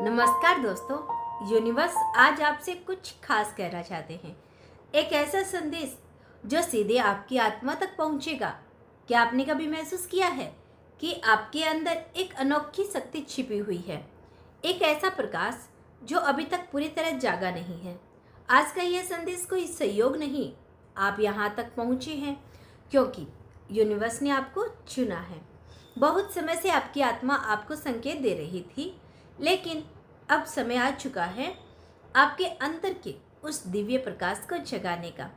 नमस्कार दोस्तों। यूनिवर्स आज आपसे कुछ खास कहना चाहते हैं। एक ऐसा संदेश जो सीधे आपकी आत्मा तक पहुंचेगा। क्या आपने कभी महसूस किया है कि आपके अंदर एक अनोखी शक्ति छिपी हुई है, एक ऐसा प्रकाश जो अभी तक पूरी तरह जागा नहीं है। आज का यह संदेश कोई संयोग नहीं, आप यहाँ तक पहुँचे हैं क्योंकि यूनिवर्स ने आपको चुना है। बहुत समय से आपकी आत्मा आपको संकेत दे रही थी, लेकिन अब समय आ चुका है आपके अंतर के उस दिव्य प्रकाश को जगाने का।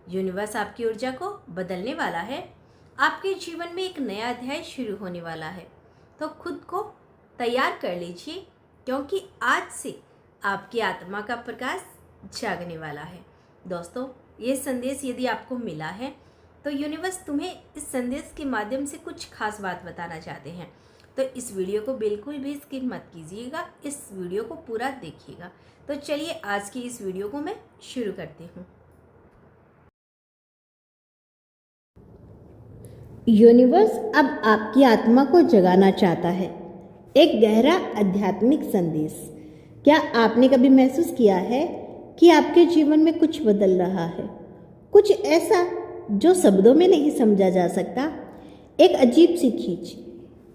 यूनिवर्स आपकी ऊर्जा को बदलने वाला है। आपके जीवन में एक नया अध्याय शुरू होने वाला है, तो खुद को तैयार कर लीजिए क्योंकि आज से आपकी आत्मा का प्रकाश जागने वाला है। दोस्तों, ये संदेश यदि आपको मिला है तो यूनिवर्स तुम्हें इस संदेश के माध्यम से कुछ खास बात बताना चाहते हैं। तो इस वीडियो को बिल्कुल भी स्किप मत कीजिएगा, इस वीडियो को पूरा देखिएगा। तो चलिए आज की इस वीडियो को मैं शुरू करती हूँ। यूनिवर्स अब आपकी आत्मा को जगाना चाहता है। एक गहरा आध्यात्मिक संदेश। क्या आपने कभी महसूस किया है कि आपके जीवन में कुछ बदल रहा है, कुछ ऐसा जो शब्दों में नहीं समझा जा सकता? एक अजीब सी खींच,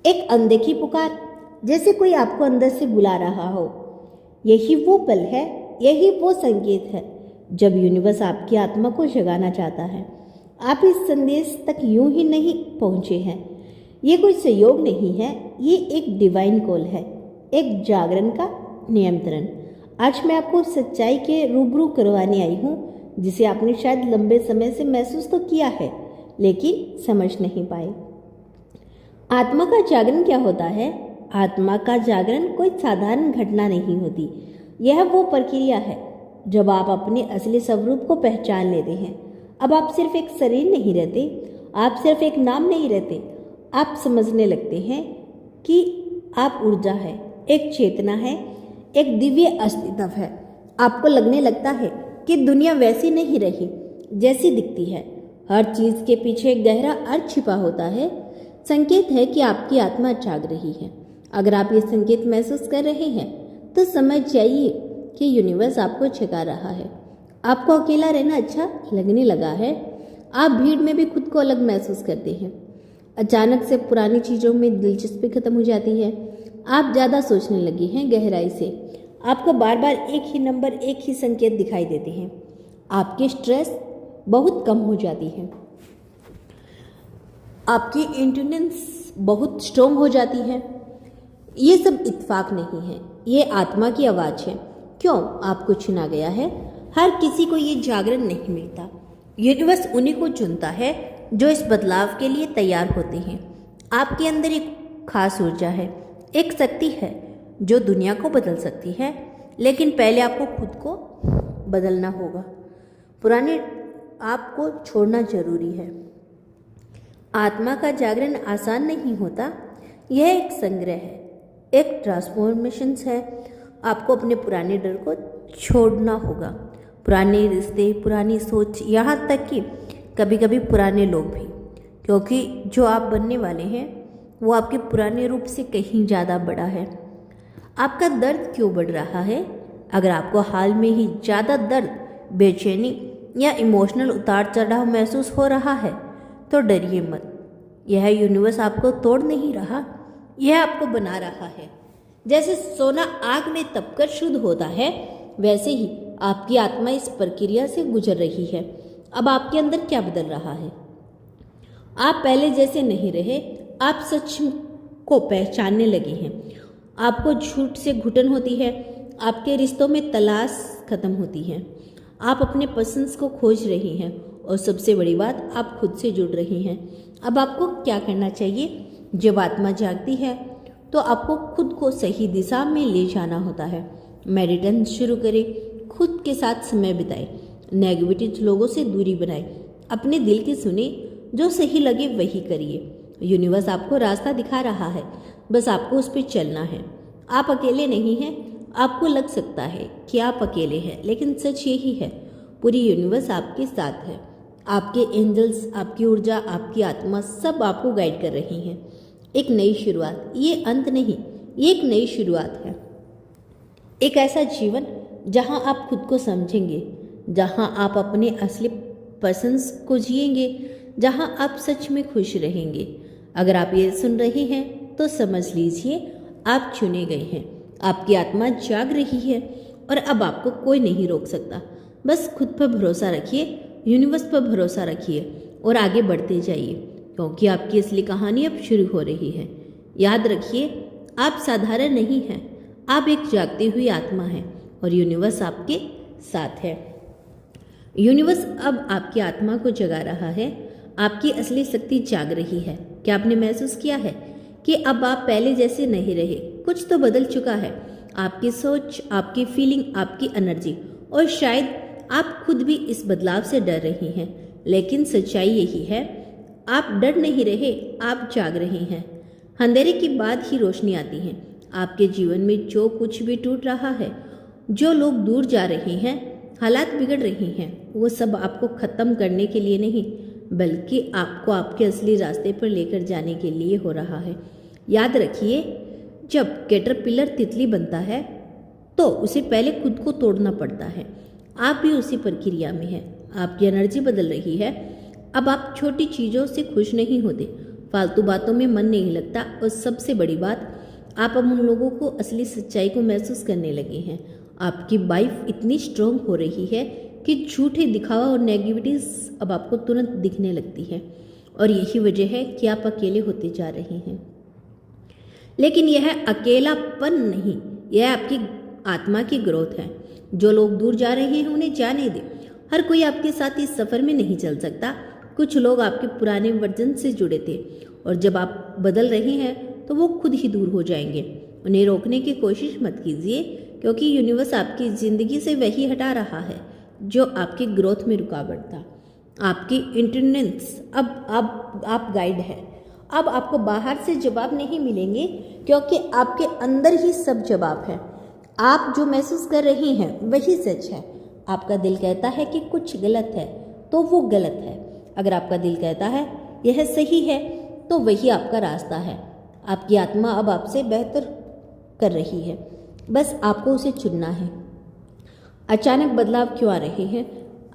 एक अनदेखी पुकार, जैसे कोई आपको अंदर से बुला रहा हो। यही वो पल है, यही वो संकेत है जब यूनिवर्स आपकी आत्मा को जगाना चाहता है। आप इस संदेश तक यूं ही नहीं पहुंचे हैं। ये कोई संयोग नहीं है, ये एक डिवाइन कॉल है, एक जागरण का नियंत्रण। आज मैं आपको सच्चाई के रूबरू करवाने आई हूँ, जिसे आपने शायद लंबे समय से महसूस तो किया है लेकिन समझ नहीं पाए। आत्मा का जागरण क्या होता है? आत्मा का जागरण कोई साधारण घटना नहीं होती। यह वो प्रक्रिया है जब आप अपने असली स्वरूप को पहचान लेते हैं। अब आप सिर्फ एक शरीर नहीं रहते, आप सिर्फ एक नाम नहीं रहते। आप समझने लगते हैं कि आप ऊर्जा है, एक चेतना है, एक दिव्य अस्तित्व है। आपको लगने लगता है कि दुनिया वैसी नहीं रही जैसी दिखती है। हर चीज के पीछे एक गहरा अर्थ छिपा होता है। संकेत है कि आपकी आत्मा जाग रही है। अगर आप ये संकेत महसूस कर रहे हैं तो समझ जाइए कि यूनिवर्स आपको जगा रहा है। आपको अकेला रहना अच्छा लगने लगा है। आप भीड़ में भी खुद को अलग महसूस करते हैं। अचानक से पुरानी चीज़ों में दिलचस्पी खत्म हो जाती है। आप ज़्यादा सोचने लगे हैं गहराई से। आपको बार बार एक ही नंबर, एक ही संकेत दिखाई देते हैं। आपकी स्ट्रेस बहुत कम हो जाती है। आपकी इंटेलिजेंस बहुत स्ट्रोंग हो जाती है। ये सब इत्तेफाक नहीं है, ये आत्मा की आवाज़ है। क्यों आपको चुना गया है? हर किसी को ये जागरण नहीं मिलता। यूनिवर्स उन्हीं को चुनता है जो इस बदलाव के लिए तैयार होते हैं। आपके अंदर एक खास ऊर्जा है, एक शक्ति है जो दुनिया को बदल सकती है, लेकिन पहले आपको खुद को बदलना होगा। पुराने आपको छोड़ना जरूरी है। आत्मा का जागरण आसान नहीं होता। यह एक संग्रह है, एक ट्रांसफॉर्मेशन है। आपको अपने पुराने डर को छोड़ना होगा, पुराने रिश्ते, पुरानी सोच, यहाँ तक कि कभी कभी पुराने लोग भी, क्योंकि जो आप बनने वाले हैं वो आपके पुराने रूप से कहीं ज़्यादा बड़ा है। आपका दर्द क्यों बढ़ रहा है? अगर आपको हाल में ही ज़्यादा दर्द, बेचैनी या इमोशनल उतार चढ़ाव महसूस हो रहा है तो डरिए मत। यह यूनिवर्स आपको तोड़ नहीं रहा, यह आपको बना रहा है। जैसे सोना आग में तपकर शुद्ध होता है, वैसे ही आपकी आत्मा इस प्रक्रिया से गुजर रही है। अब आपके अंदर क्या बदल रहा है? आप पहले जैसे नहीं रहे। आप सच को पहचानने लगे हैं। आपको झूठ से घुटन होती है। आपके रिश्तों में तलाश खत्म होती है। आप अपने पसंद को खोज रही हैं और सबसे बड़ी बात, आप खुद से जुड़ रही हैं। अब आपको क्या करना चाहिए? जब आत्मा जागती है तो आपको खुद को सही दिशा में ले जाना होता है। मेडिटेशन शुरू करें, खुद के साथ समय बिताएं, नेगेटिव लोगों से दूरी बनाएं, अपने दिल की सुने, जो सही लगे वही करिए। यूनिवर्स आपको रास्ता दिखा रहा है, बस आपको उस पर चलना है। आप अकेले नहीं हैं। आपको लग सकता है कि आप अकेले हैं, लेकिन सच यही है, पूरी यूनिवर्स आपके साथ है। आपके एंजल्स, आपकी ऊर्जा, आपकी आत्मा सब आपको गाइड कर रही हैं। एक नई शुरुआत, ये अंत नहीं, ये एक नई शुरुआत है। एक ऐसा जीवन जहां आप खुद को समझेंगे, जहां आप अपने असली पसंद को जिएंगे, जहां आप सच में खुश रहेंगे। अगर आप ये सुन रहे हैं तो समझ लीजिए आप चुने गए हैं। आपकी आत्मा जाग रही है और अब आपको कोई नहीं रोक सकता। बस खुद पर भरोसा रखिए, यूनिवर्स पर भरोसा रखिए और आगे बढ़ते जाइए, क्योंकि आपकी असली कहानी अब शुरू हो रही है। याद रखिए, आप साधारण नहीं हैं, आप एक जागती हुई आत्मा हैं और यूनिवर्स आपके साथ है। यूनिवर्स अब आपकी आत्मा को जगा रहा है, आपकी असली शक्ति जाग रही है। क्या आपने महसूस किया है कि अब आप पहले जैसे नहीं रहे? कुछ तो बदल चुका है। आपकी सोच, आपकी फीलिंग, आपकी एनर्जी, और शायद आप खुद भी इस बदलाव से डर रही हैं। लेकिन सच्चाई यही है, आप डर नहीं रहे, आप जाग रही हैं। अंधेरे के बाद ही रोशनी आती है। आपके जीवन में जो कुछ भी टूट रहा है, जो लोग दूर जा रहे हैं, हालात बिगड़ रही हैं, वो सब आपको ख़त्म करने के लिए नहीं, बल्कि आपको आपके असली रास्ते पर लेकर जाने के लिए हो रहा है। याद रखिए, जब कैटरपिलर तितली बनता है तो उसे पहले खुद को तोड़ना पड़ता है। आप भी उसी प्रक्रिया में हैं। आपकी एनर्जी बदल रही है। अब आप छोटी चीज़ों से खुश नहीं होते, फालतू बातों में मन नहीं लगता, और सबसे बड़ी बात, आप अब उन लोगों को असली सच्चाई को महसूस करने लगे हैं। आपकी वाइफ इतनी स्ट्रांग हो रही है कि झूठे दिखावा और नेगेटिविटीज अब आपको तुरंत दिखने लगती है, और यही वजह है कि आप अकेले होते जा रहे हैं। लेकिन यह अकेलापन नहीं, यह आपकी आत्मा की ग्रोथ है। जो लोग दूर जा रहे हैं उन्हें जाने दें। हर कोई आपके साथ इस सफ़र में नहीं चल सकता। कुछ लोग आपके पुराने वर्जन से जुड़े थे, और जब आप बदल रहे हैं तो वो खुद ही दूर हो जाएंगे। उन्हें रोकने की कोशिश मत कीजिए, क्योंकि यूनिवर्स आपकी ज़िंदगी से वही हटा रहा है जो आपकी ग्रोथ में रुकावट था। आपकी इंटेलिजेंस अब आप गाइड है। अब आपको बाहर से जवाब नहीं मिलेंगे, क्योंकि आपके अंदर ही सब जवाब है। आप जो महसूस कर रही हैं वही सच है। आपका दिल कहता है कि कुछ गलत है तो वो गलत है। अगर आपका दिल कहता है यह सही है तो वही आपका रास्ता है। आपकी आत्मा अब आपसे बेहतर कर रही है, बस आपको उसे चुनना है। अचानक बदलाव क्यों आ रहे हैं?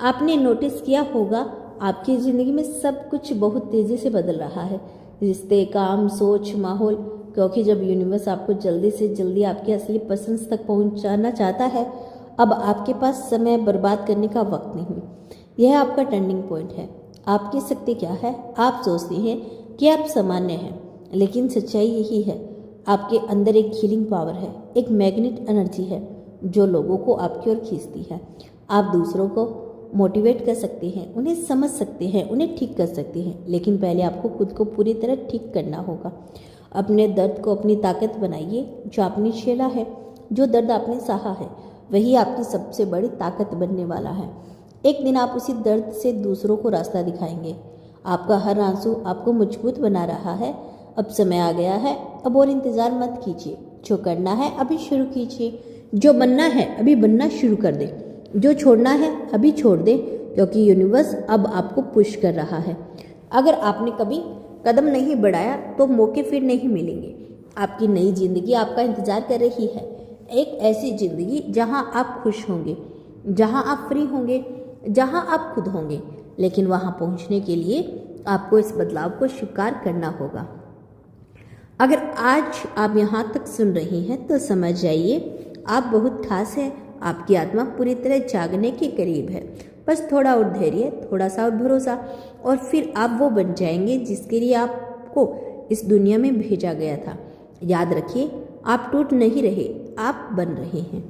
आपने नोटिस किया होगा, आपकी ज़िंदगी में सब कुछ बहुत तेज़ी से बदल रहा है। रिश्ते, काम, सोच, माहौल, क्योंकि जब यूनिवर्स आपको जल्दी से जल्दी आपके असली पसंद तक पहुंचाना चाहता है, अब आपके पास समय बर्बाद करने का वक्त नहीं। यह आपका टर्निंग पॉइंट है। आपकी शक्ति क्या है? आप सोचते हैं कि आप सामान्य हैं, लेकिन सच्चाई यही है, आपके अंदर एक हीलिंग पावर है, एक मैग्नेट एनर्जी है जो लोगों को आपकी ओर खींचती है। आप दूसरों को मोटिवेट कर सकते हैं, उन्हें समझ सकते हैं, उन्हें ठीक कर सकते हैं, लेकिन पहले आपको खुद को पूरी तरह ठीक करना होगा। अपने दर्द को अपनी ताकत बनाइए। जो आपने झेला है, जो दर्द आपने सहा है, वही आपकी सबसे बड़ी ताकत बनने वाला है। एक दिन आप उसी दर्द से दूसरों को रास्ता दिखाएंगे। आपका हर आंसू आपको मजबूत बना रहा है। अब समय आ गया है, अब और इंतज़ार मत कीजिए। जो करना है अभी शुरू कीजिए। जो बनना है अभी बनना शुरू कर दे। जो छोड़ना है अभी छोड़ दे, क्योंकि यूनिवर्स अब आपको पुश कर रहा है। अगर आपने कभी कदम नहीं बढ़ाया तो मौके फिर नहीं मिलेंगे। आपकी नई जिंदगी आपका इंतजार कर रही है। एक ऐसी जिंदगी जहां आप खुश होंगे, जहां आप फ्री होंगे, जहां आप खुद होंगे। लेकिन वहां पहुंचने के लिए आपको इस बदलाव को स्वीकार करना होगा। अगर आज आप यहाँ तक सुन रही हैं तो समझ जाइए आप बहुत खास हैं। आपकी आत्मा पूरी तरह जागने के करीब है। बस थोड़ा और धैर्य, थोड़ा सा और भरोसा, और फिर आप वो बन जाएंगे जिसके लिए आपको इस दुनिया में भेजा गया था। याद रखिए, आप टूट नहीं रहे, आप बन रहे हैं।